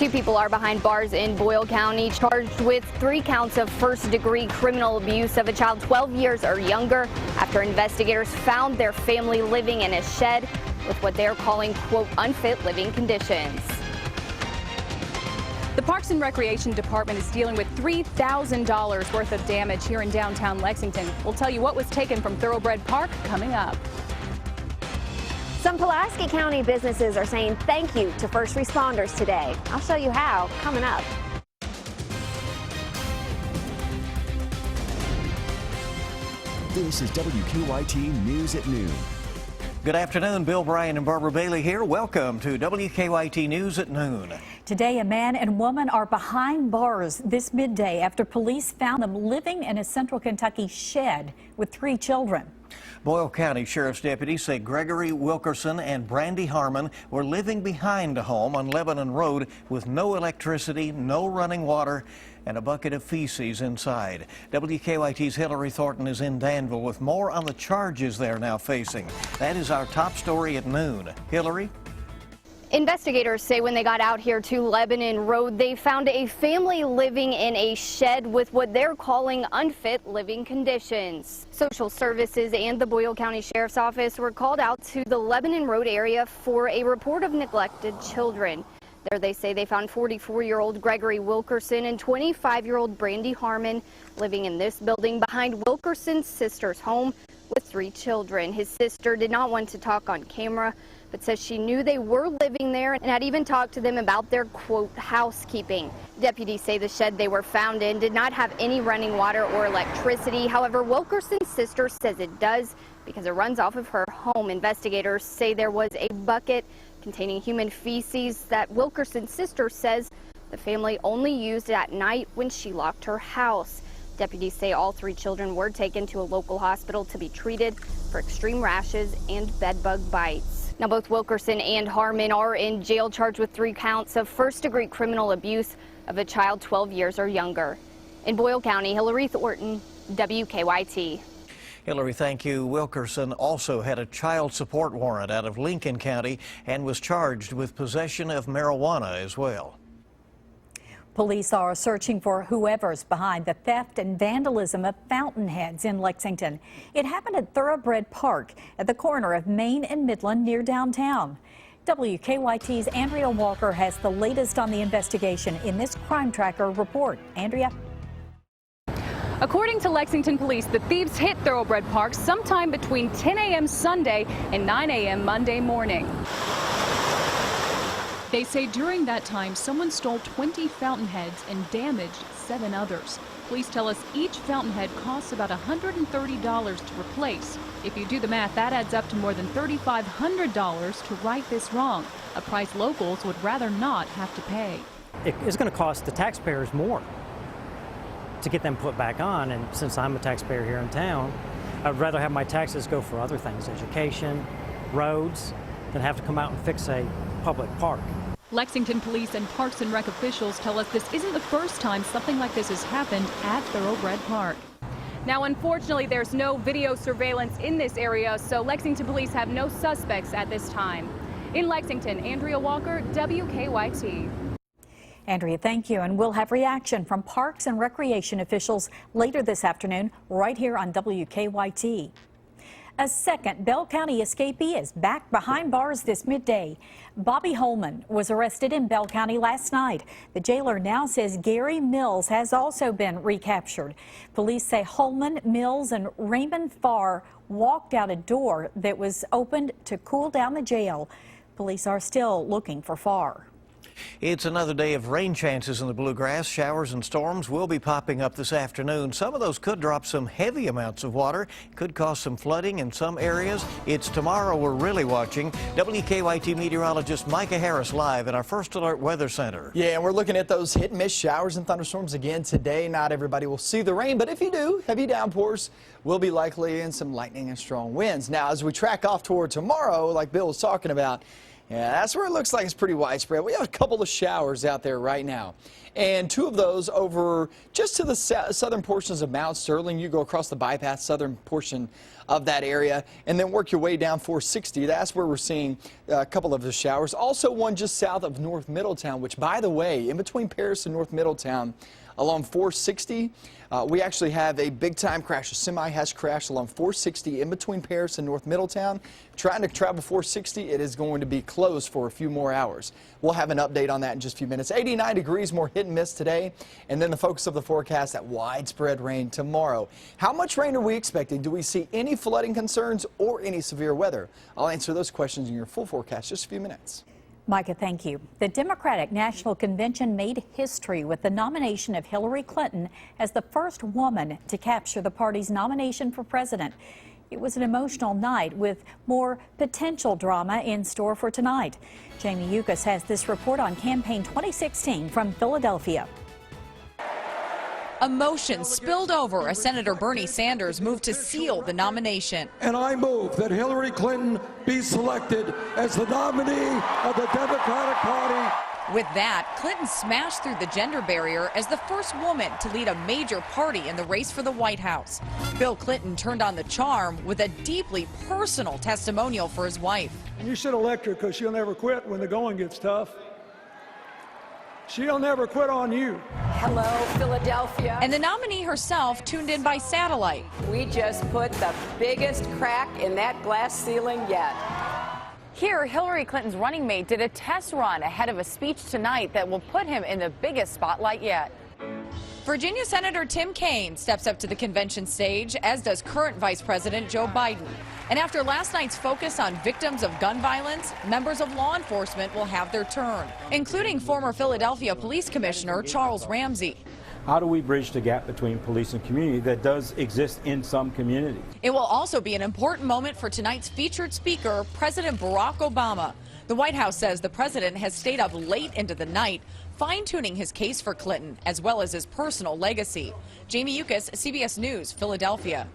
Two people are behind bars in Boyle County, charged with 3 counts of first-degree criminal abuse of a child 12 years or younger after investigators found their family living in a shed with what they're calling, quote, unfit living conditions. The Parks and Recreation Department is dealing with $3,000 worth of damage here in downtown Lexington. We'll tell you what was taken from Thoroughbred Park coming up. Some Pulaski County businesses are saying thank you to first responders today. I'll show you how coming up. This is WKYT News at Noon. Good afternoon. Bill Bryan and Barbara Bailey here. Welcome to WKYT News at Noon. Today, a man and woman are behind bars this midday after police found them living in a central Kentucky shed with 3 children. Boyle County Sheriff's deputies say Gregory Wilkerson and Brandy Harmon were living behind a home on Lebanon Road with no electricity, no running water, and a bucket of feces inside. WKYT's Hillary Thornton is in Danville with more on the charges they're now facing. That is our top story at noon. Hillary? Investigators say when they got out here to Lebanon Road, they found a family living in a shed with what they're calling unfit living conditions. Social Services and the Boyle County Sheriff's Office were called out to the Lebanon Road area for a report of neglected children. There they say they found 44-year-old Gregory Wilkerson and 25-year-old Brandy Harmon living in this building behind Wilkerson's sister's home with 3 children. His sister did not want to talk on camera, but says she knew they were living there and had even talked to them about their, quote, housekeeping. Deputies say the shed they were found in did not have any running water or electricity. However, Wilkerson's sister says it does because it runs off of her home. Investigators say there was a bucket containing human feces that Wilkerson's sister says the family only used at night when she locked her house. Deputies say all 3 children were taken to a local hospital to be treated for extreme rashes and bed bug bites. Now, both Wilkerson and Harmon are in jail, charged with 3 counts of first-degree criminal abuse of a child 12 years or younger. In Boyle County, Hillary Thornton, WKYT. Hillary, thank you. Wilkerson also had a child support warrant out of Lincoln County and was charged with possession of marijuana as well. Police are searching for whoever's behind the theft and vandalism of fountain heads in Lexington. It happened at Thoroughbred Park at the corner of Main and Midland near downtown. WKYT's Andrea Walker has the latest on the investigation in this Crime Tracker report. Andrea? According to Lexington police, the thieves hit Thoroughbred Park sometime between 10 a.m. Sunday and 9 a.m. Monday morning. They say during that time, someone stole 20 fountain heads and damaged 7 others. Police tell us each fountain head costs about $130 to replace. If you do the math, that adds up to more than $3,500 to right this wrong, a price locals would rather not have to pay. It's going to cost the taxpayers more to get them put back on, and since I'm a taxpayer here in town, I'd rather have my taxes go for other things, education, roads, than have to come out and fix a public park. Lexington police and Parks and Rec officials tell us this isn't the first time something like this has happened at Thoroughbred Park. Now, unfortunately, there's no video surveillance in this area, so Lexington police have no suspects at this time. In Lexington, Andrea Walker, WKYT. Andrea, thank you. And we'll have reaction from Parks and Recreation officials later this afternoon right here on WKYT. A second Bell County escapee is back behind bars this midday. Bobby Holman was arrested in Bell County last night. The jailer now says Gary Mills has also been recaptured. Police say Holman, Mills, and Raymond Farr walked out a door that was opened to cool down the jail. Police are still looking for Farr. It's another day of rain chances in the bluegrass. Showers and storms will be popping up this afternoon. Some of those could drop some heavy amounts of water, could cause some flooding in some areas. It's tomorrow we're really watching. WKYT meteorologist Micah Harris live at our First Alert Weather Center. Yeah, and we're looking at those hit and miss showers and thunderstorms again today. Not everybody will see the rain, but if you do, heavy downpours will be likely and some lightning and strong winds. Now, as we track off toward tomorrow, like Bill was talking about, Yeah, that's where it looks like it's pretty widespread. We have a couple of showers out there right now. And two of those over just to the southern portions of Mount Sterling. You go across the bypass, southern portion of that area, and then work your way down 460. That's where we're seeing a couple of the showers. Also one just south of North Middletown, which, by the way, in between Paris and North Middletown, along 460, we actually have a big-time crash. A semi has crashed along 460 in between Paris and North Middletown. Trying to travel 460, it is going to be closed for a few more hours. We'll have an update on that in just a few minutes. 89 degrees, more hit and miss today. And then the focus of the forecast, that widespread rain tomorrow. How much rain are we expecting? Do we see any flooding concerns or any severe weather? I'll answer those questions in your full forecast in just a few minutes. Micah, thank you. The Democratic National Convention made history with the nomination of Hillary Clinton as the first woman to capture the party's nomination for president. It was an emotional night with more potential drama in store for tonight. Jamie Yukas has this report on Campaign 2016 from Philadelphia. Emotion spilled over as Senator Bernie Sanders moved to seal the nomination. And I move that Hillary Clinton be selected as the nominee of the Democratic Party. With that, Clinton smashed through the gender barrier as the first woman to lead a major party in the race for the White House. Bill Clinton turned on the charm with a deeply personal testimonial for his wife. You should elect her because she'll never quit when the going gets tough. She'll never quit on you. Hello, Philadelphia. And the nominee herself tuned in by satellite. We just put the biggest crack in that glass ceiling yet. Here, Hillary Clinton's running mate did a test run ahead of a speech tonight that will put him in the biggest spotlight yet. Virginia Senator Tim Kaine steps up to the convention stage, as does current Vice President Joe Biden. And after last night's focus on victims of gun violence, members of law enforcement will have their turn, including former Philadelphia Police Commissioner Charles Ramsey. How do we bridge the gap between police and community that does exist in some communities? It will also be an important moment for tonight's featured speaker, President Barack Obama. The White House says the president has stayed up late into the night, fine-tuning his case for Clinton, as well as his personal legacy. Jamie Yukas, CBS News, Philadelphia.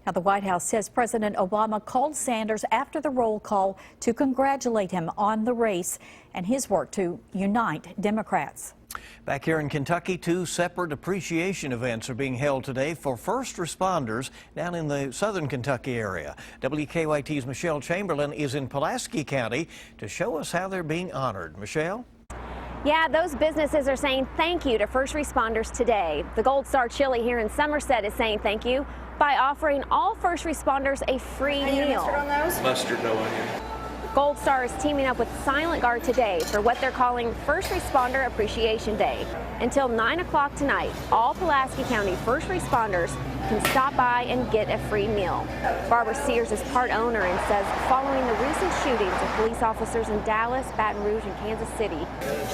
Now, the White House says President Obama called Sanders after the roll call to congratulate him on the race and his work to unite Democrats. Back here in Kentucky, two separate appreciation events are being held today for first responders down in the southern Kentucky area. WKYT's Michelle Chamberlain is in Pulaski County to show us how they're being honored. Michelle? Yeah, those businesses are saying thank you to first responders today. The Gold Star Chili here in Somerset is saying thank you by offering all first responders a free meal. Mustard on those? Mustard, no onion. Gold Star is teaming up with Silent Guard today for what they're calling First Responder Appreciation Day. Until 9 o'clock tonight, all Pulaski County first responders can stop by and get a free meal. Barbara Sears is part owner and says following the recent shootings of police officers in Dallas, Baton Rouge, and Kansas City,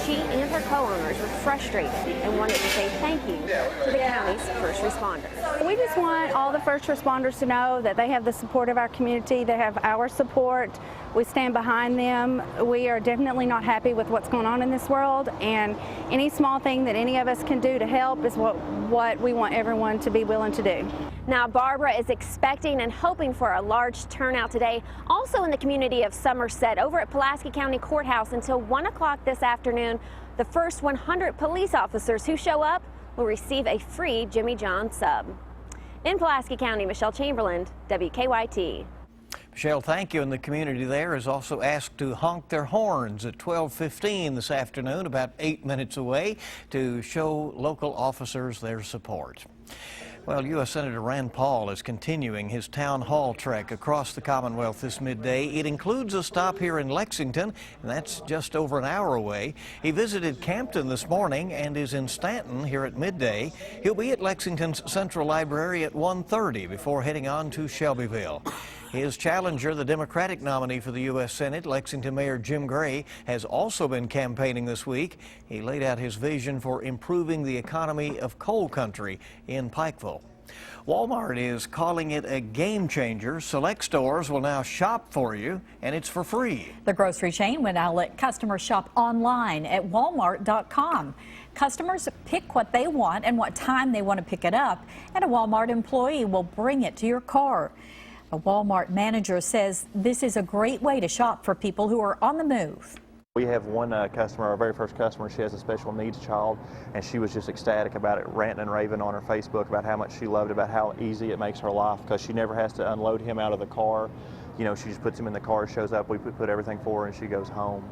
she and her co-owners were frustrated and wanted to say thank you to the county's first responders. We just want all the first responders to know that they have the support of our community. They have our support. We stand behind them. We are definitely not happy with what's going on in this world, and any small thing that any of us can do to help is what we want everyone to be willing to do. Now, Barbara is expecting and hoping for a large turnout today, also in the community of Somerset, over at Pulaski County Courthouse until 1 o'clock this afternoon. The first 100 police officers who show up will receive a free Jimmy John sub. In Pulaski County, Michelle Chamberlain, WKYT. Michelle, thank you. And the community there is also asked to honk their horns at 12:15 this afternoon, about 8 minutes away, to show local officers their support. Well, U.S. Senator Rand Paul is continuing his town hall trek across the Commonwealth this midday. It includes a stop here in Lexington, and that's just over an hour away. He visited Campton this morning and is in Stanton here at midday. He'll be at Lexington's Central Library at 1:30 before heading on to Shelbyville. His challenger, the Democratic nominee for the U.S. Senate, Lexington Mayor Jim Gray, has also been campaigning this week. He laid out his vision for improving the economy of coal country in Pikeville. Walmart is calling it a game changer. Select stores will now shop for you, and it's for free. The grocery chain will now let customers shop online at walmart.com. Customers pick what they want and what time they want to pick it up, and a Walmart employee will bring it to your car. A Walmart manager says this is a great way to shop for people who are on the move. We have one customer, our very first customer, she has a special needs child, and she was just ecstatic about it, ranting and raving on her Facebook about how much she loved it, about how easy it makes her life because she never has to unload him out of the car. You know, she just puts him in the car, shows up, we put everything for her, and she goes home.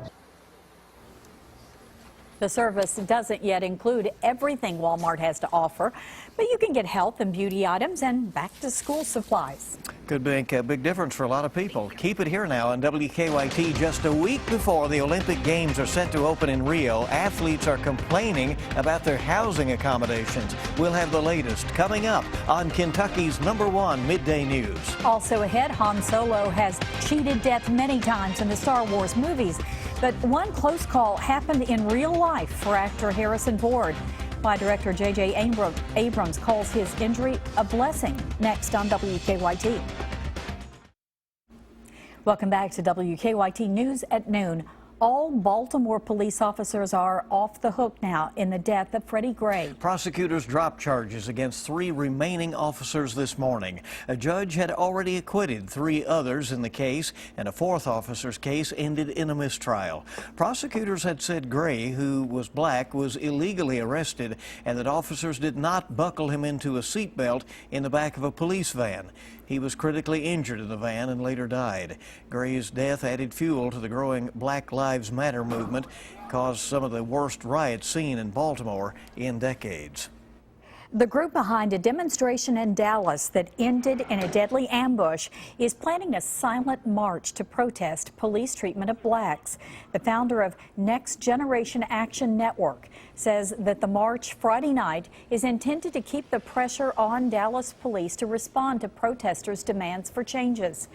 The service doesn't yet include everything Walmart has to offer, but you can get health and beauty items and back-to-school supplies. Could make a big difference for a lot of people. Keep it here now on WKYT. Just a week before the Olympic Games are set to open in Rio, athletes are complaining about their housing accommodations. We'll have the latest coming up on Kentucky's #1 Midday News. Also ahead, Han Solo has cheated death many times in the Star Wars movies, but one close call happened in real life for actor Harrison Ford. Why director J.J. Abrams calls his injury a blessing. Next on WKYT. Welcome back to WKYT News at noon. All Baltimore police officers are off the hook now in the death of Freddie Gray. Prosecutors dropped charges against 3 remaining officers this morning. A judge had already acquitted 3 others in the case, and a 4th officer's case ended in a mistrial. Prosecutors had said Gray, who was black, was illegally arrested and that officers did not buckle him into a seatbelt in the back of a police van. He was critically injured in the van and later died. Gray's death added fuel to the growing Black Lives Matter movement, caused some of the worst riots seen in Baltimore in decades. The group behind a demonstration in Dallas that ended in a deadly ambush is planning a silent march to protest police treatment of blacks. The founder of Next Generation Action Network says that the march Friday night is intended to keep the pressure on Dallas police to respond to protesters' demands for changes.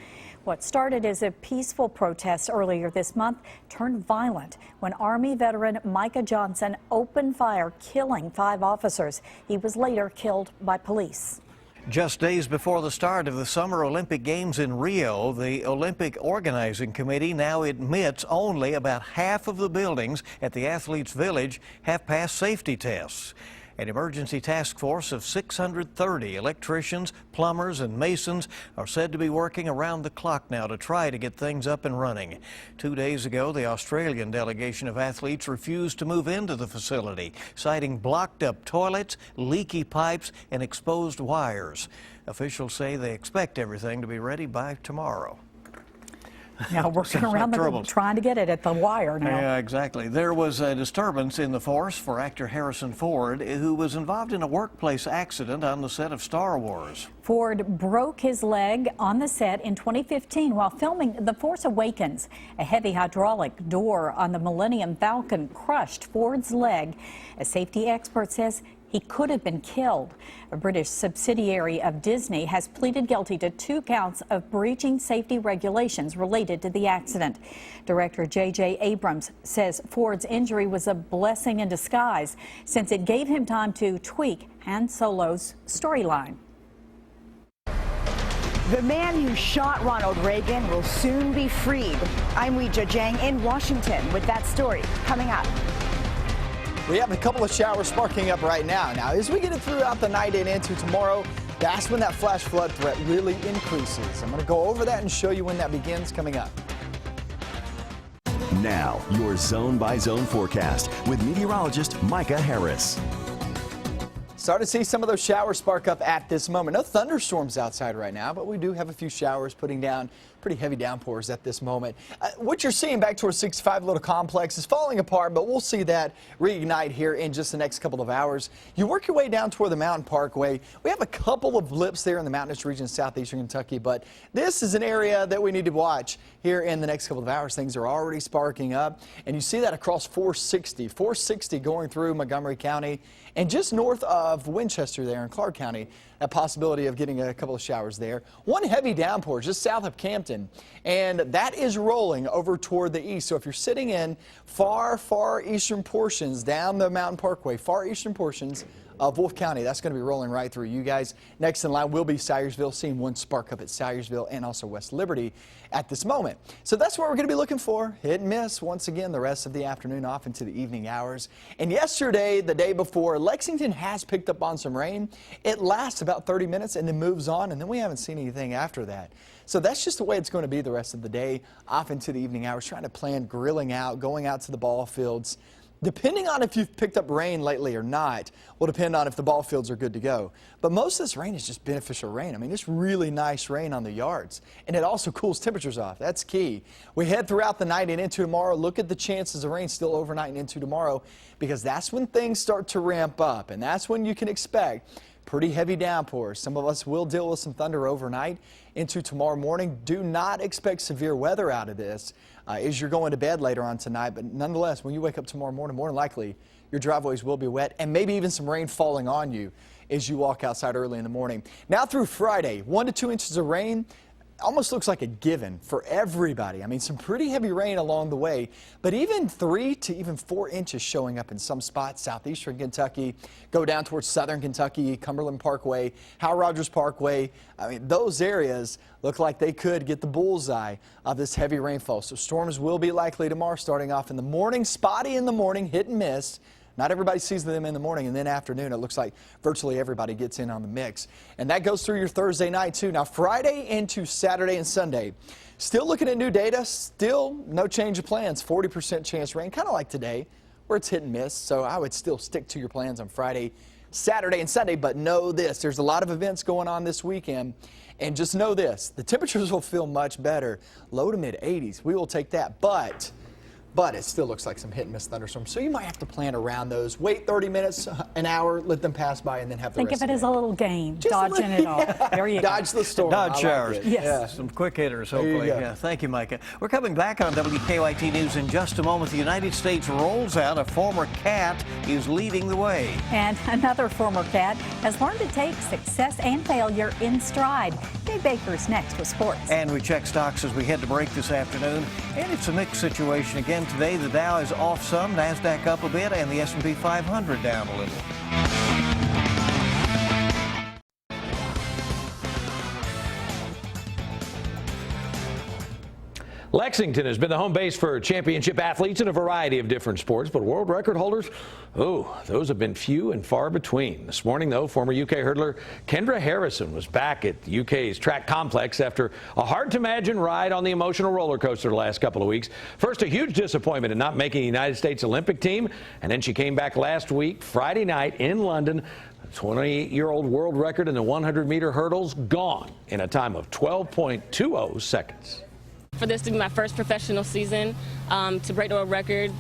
What started as a peaceful protest earlier this month turned violent when Army veteran Micah Johnson opened fire, killing 5 officers. He was later killed by police. Just days before the start of the Summer Olympic Games in Rio, the Olympic Organizing Committee now admits only about half of the buildings at the Athletes' Village have passed safety tests. An emergency task force of 630 electricians, plumbers, and masons are said to be working around the clock now to try to get things up and running. 2 days ago, the Australian delegation of athletes refused to move into the facility, citing blocked-up toilets, leaky pipes, and exposed wires. Officials say they expect everything to be ready by tomorrow. Now working around the room, trying to get it at the wire now. Yeah, exactly. There was a disturbance in the force for actor Harrison Ford, who was involved in a workplace accident on the set of Star Wars. Ford broke his leg on the set in 2015 while filming The Force Awakens. A heavy hydraulic door on the Millennium Falcon crushed Ford's leg. A safety expert says he could have been killed. A British subsidiary of Disney has pleaded guilty to 2 counts of breaching safety regulations related to the accident. Director J.J. Abrams says Ford's injury was a blessing in disguise since it gave him time to tweak Han Solo's storyline. The man who shot Ronald Reagan will soon be freed. I'm Weijia Zhang in Washington with that story coming up. We have a couple of showers sparking up right now. Now, as we get it throughout the night and into tomorrow, that's when that flash flood threat really increases. I'm going to go over that and show you when that begins coming up. Now, your zone-by-zone forecast with meteorologist Micah Harris. Starting to see some of those showers spark up at this moment. No thunderstorms outside right now, but we do have a few showers putting down pretty heavy downpours at this moment. What you're seeing back towards 65 Little Complex is falling apart, but we'll see that reignite here in just the next couple of hours. You work your way down toward the Mountain Parkway. We have a couple of blips there in the mountainous region of southeastern Kentucky, but this is an area that we need to watch here in the next couple of hours. Things are already sparking up, and you see that across 460 going through Montgomery County and just north of Winchester there in Clark County. A possibility of getting a couple of showers there. One heavy downpour just south of Campton, and that is rolling over toward the east. So if you're sitting in far eastern portions down the Mountain Parkway, far eastern portions of Wolfe County. That's going to be rolling right through you guys. Next in line will be Syersville, seeing one spark up at Syersville and also West Liberty at this moment. So that's what we're going to be looking for. Hit and miss once again the rest of the afternoon off into the evening hours. And yesterday, the day before, Lexington has picked up on some rain. It lasts about 30 minutes and then moves on, and then we haven't seen anything after that. So that's just the way it's going to be the rest of the day off into the evening hours, trying to plan grilling out, going out to the ball fields. Depending on if you've picked up rain lately or not, will depend on if the ball fields are good to go. But most of this rain is just beneficial rain. I mean, it's really nice rain on the yards, and it also cools temperatures off. That's key. We head throughout the night and into tomorrow. Look at the chances of rain still overnight and into tomorrow, because that's when things start to ramp up, and that's when you can expect pretty heavy downpours. Some of us will deal with some thunder overnight into tomorrow morning. Do not expect severe weather out of this as you're going to bed later on tonight. But nonetheless, when you wake up tomorrow morning, more than likely your driveways will be wet and maybe even some rain falling on you as you walk outside early in the morning. Now through Friday, 1 to 2 inches of rain. Almost looks like a given for everybody. I mean, some pretty heavy rain along the way, but even 3 to even 4 inches showing up in some spots. Southeastern Kentucky, go down towards southern Kentucky, Cumberland Parkway, Howell Rogers Parkway. I mean, those areas look like they could get the bullseye of this heavy rainfall. So storms will be likely tomorrow, starting off in the morning, spotty in the morning, hit and miss. Not everybody sees them in the morning, and then afternoon it looks like virtually everybody gets in on the mix. And that goes through your Thursday night too. Now Friday into Saturday and Sunday, still looking at new data, still no change of plans, 40% chance rain, kind of like today where it's hit and miss. So I would still stick to your plans on Friday, Saturday, and Sunday, but know this, there's a lot of events going on this weekend. And just know this, the temperatures will feel much better, low to mid 80s. We will take that, but it still looks like some hit and miss thunderstorms. So you might have to plan around those. Wait 30 minutes, an hour, let them pass by, and then have the Think rest of it of as a little game, dodging it all. There you Dodge go. the storm. Dodge showers. Like Yes. Yeah. Some quick hitters, There you hopefully. go. Yeah, thank you, Micah. We're coming back on WKYT News in just a moment. The United States rolls out. A former cat is leading the way. And another former cat has learned to take success and failure in stride. Dave Baker's next with sports. And we check stocks as we head to break this afternoon. And it's a mixed situation again today. The Dow is off some, NASDAQ up a bit, and the S&P 500 down a little. Lexington has been the home base for championship athletes in a variety of different sports, but world record holders, those have been few and far between. This morning, though, former UK hurdler Kendra Harrison was back at the UK's track complex after a hard-to-imagine ride on the emotional roller coaster the last couple of weeks. First, a huge disappointment in not making the United States Olympic team, and then she came back last week, Friday night in London. The 28-year-old world record in the 100-meter hurdles gone in a time of 12.20 seconds. For this to be my first professional season, to break the world record,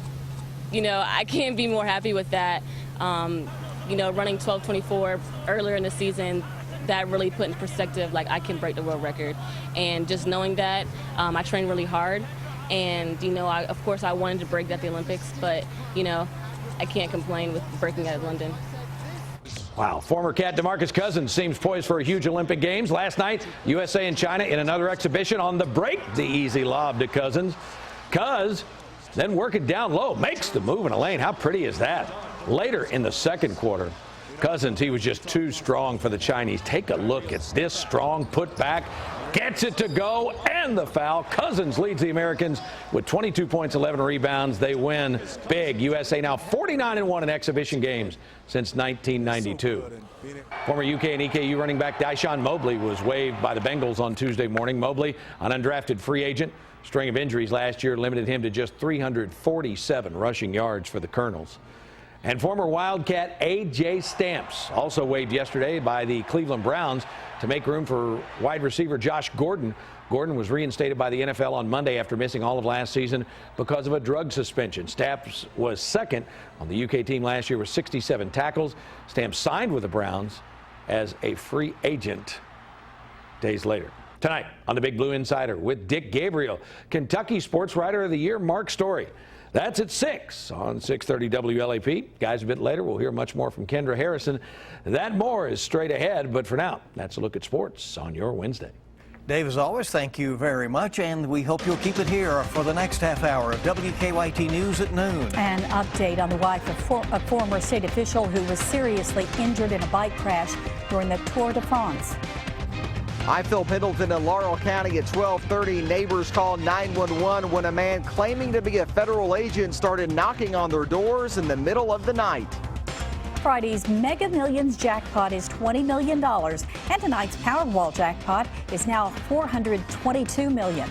I can't be more happy with that. Running 12:24 earlier in the season, that really put in perspective, like, I can break the world record. And just knowing that, I trained really hard. And, of course I wanted to break at the Olympics, but, I can't complain with breaking out of London. Wow. Former cat DeMarcus Cousins seems poised for a huge Olympic Games. Last night, USA and China in another exhibition on the break. The easy lob to Cousins. Cuz then working down low, makes the move in a lane. How pretty is that? Later in the second quarter, Cousins, he was just too strong for the Chinese. Take a look at this strong putback. Gets it to go, and the foul. Cousins leads the Americans with 22 points, 11 rebounds. They win big. USA now 49-1 in exhibition games since 1992. Former UK and EKU running back Dyshawn Mobley was waived by the Bengals on Tuesday morning. Mobley, an undrafted free agent. String of injuries last year limited him to just 347 rushing yards for the Colonels. And former Wildcat A.J. Stamps also waived yesterday by the Cleveland Browns to make room for wide receiver Josh Gordon. Gordon was reinstated by the NFL on Monday after missing all of last season because of a drug suspension. Stamps was second on the UK team last year with 67 tackles. Stamps signed with the Browns as a free agent days later. Tonight on the Big Blue Insider with Dick Gabriel, Kentucky Sports Writer of the Year Mark Story. That's at 6 on 630 WLAP. Guys, a bit later, we'll hear much more from Kendra Harrison. That more is straight ahead, but for now, that's a look at sports on your Wednesday. Dave, as always, thank you very much, and we hope you'll keep it here for the next half hour of WKYT News at noon. An update on the wife of a former state official who was seriously injured in a bike crash during the Tour de France. I'm Phil Pendleton in Laurel County at 12:30. Neighbors called 911 when a man claiming to be a federal agent started knocking on their doors in the middle of the night. Friday's Mega Millions jackpot is $20 million, and tonight's Powerball jackpot is now $422 million.